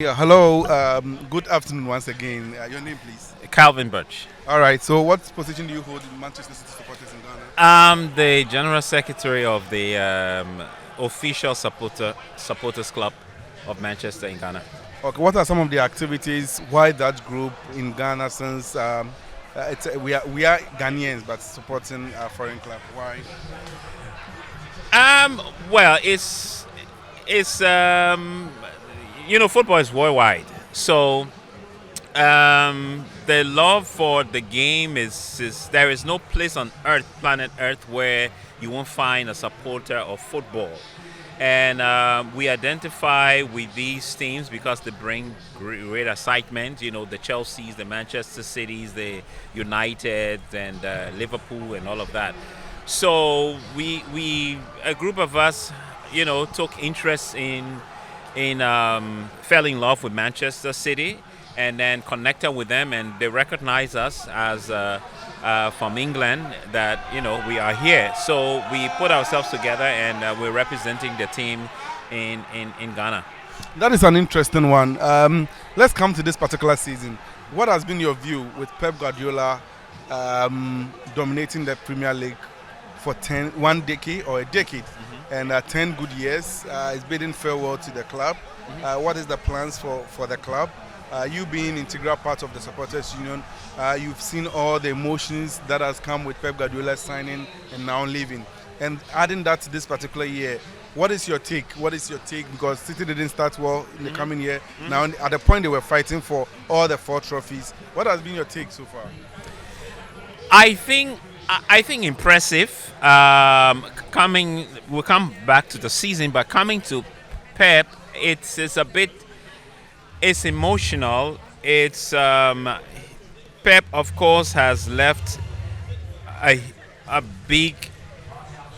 Yeah, hello. Good afternoon once again. Your name, please. Calvin Birch. All right. So, what position do you hold in Manchester City supporters in Ghana? I'm the general secretary of the official supporters club of Manchester in Ghana. Okay. What are some of the activities? Why that group in Ghana? Since we are Ghanaians but supporting a foreign club. Why? Um, well, it's football is worldwide, so the love for the game is there is no place on Earth, planet Earth, where you won't find a supporter of football. And we identify with these teams because they bring great excitement. You know, the Chelseas, the Manchester Cities, the United, and Liverpool, and all of that. So we a group of us, took interest in fell in love with Manchester City, and then connected with them, and they recognize us as from England, that we are here. So we put ourselves together, and we're representing the team in Ghana. That is an interesting one. Let's come to this particular season. What has been your view with Pep Guardiola dominating the Premier League for one decade or a decade, and 10 good years? Is bidding farewell to the club. What is the plans for the club? You being integral part of the supporters union, you've seen all the emotions that has come with Pep Guardiola signing and now leaving. And adding that to this particular year, what is your take? What is your take? Because City didn't start well in the coming year. Now, at the point they were fighting for all the four trophies, what has been your take so far? I think impressive. We'll come back to the season, but coming to Pep, it's a bit, it's emotional. It's Pep, of course, has left a a big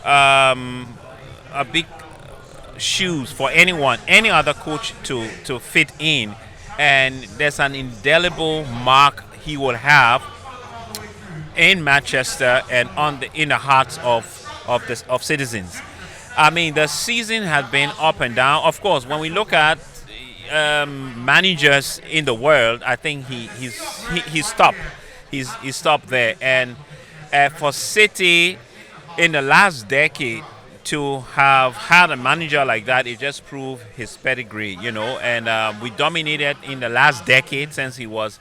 um, a big shoes for any other coach to fit in, and there's an indelible mark he will have in Manchester and in the hearts of citizens. I mean, the season has been up and down. Of course, when we look at managers in the world, I think he's stopped. He's stopped there. And for City in the last decade to have had a manager like that, it just proved his pedigree, And we dominated in the last decade since he led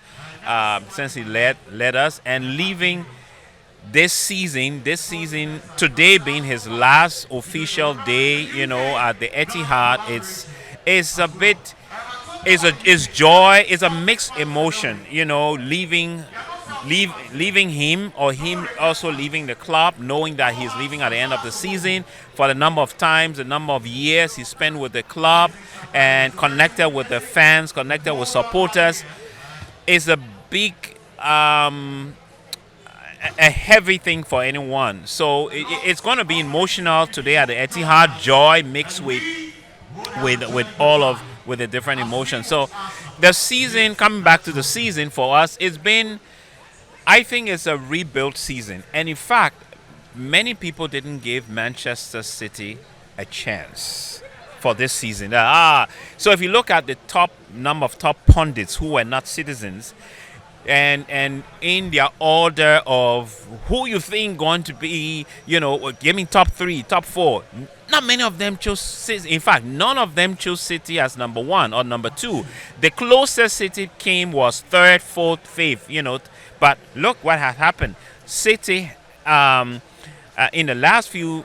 us, and leaving this season today being his last official day, at the Etihad. It's a bit, it's joy. It's a mixed emotion, leaving him, or him also leaving the club, knowing that he's leaving at the end of the season, for the number of times, the number of years he spent with the club, and connected with the fans, connected with supporters. Is a big, a heavy thing for anyone. So it's going to be emotional today at the Etihad. Joy mixed with all of with the different emotions. So the season, coming back to the season for us, it's been, I think it's a rebuild season. And in fact, many people didn't give Manchester City a chance for this season. So if you look at the top number of top pundits who were not citizens, and in their order of who you think going to be, give me top three, top four. Not many of them chose City. In fact, none of them chose City as number one or number two. The closest City came was third, fourth, fifth. But look what has happened. City, in the last few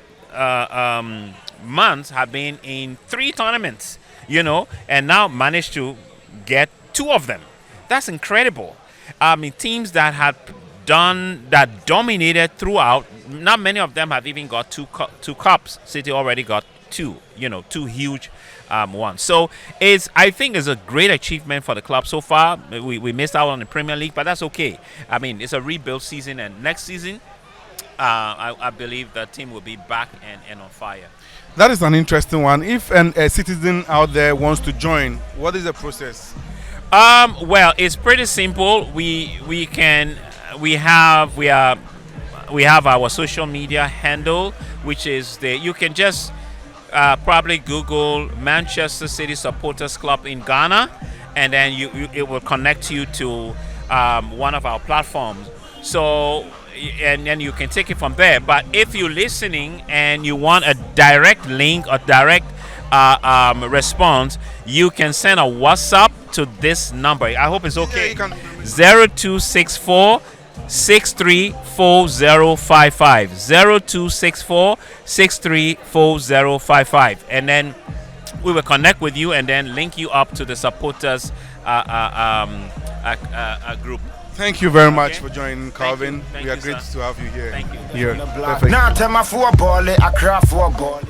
months, have been in three tournaments. And now managed to get two of them. That's incredible. I mean, teams that dominated throughout. Not many of them have even got two cups. City already got two. Two huge ones. So I think it's a great achievement for the club so far. We missed out on the Premier League, but that's okay. I mean, it's a rebuild season, and next season, I believe the team will be back and on fire. That is an interesting one. If a citizen out there wants to join, what is the process? Well, it's pretty simple. We have our social media handle, which is you can just probably Google Manchester City Supporters Club in Ghana, and then it will connect you to one of our platforms. So, and then you can take it from there. But if you're listening and you want a direct link or direct response, you can send a WhatsApp to this number. I hope it's okay. Yeah, you can. 0264 634055. 0264 634055. And then we will connect with you and then link you up to the supporters group. Thank you very much Okay. for joining, Calvin. Thank we are you, great sir. to have you here. Thank you. Here. Perfect. Now, Tema for a ball, I craft for a ball.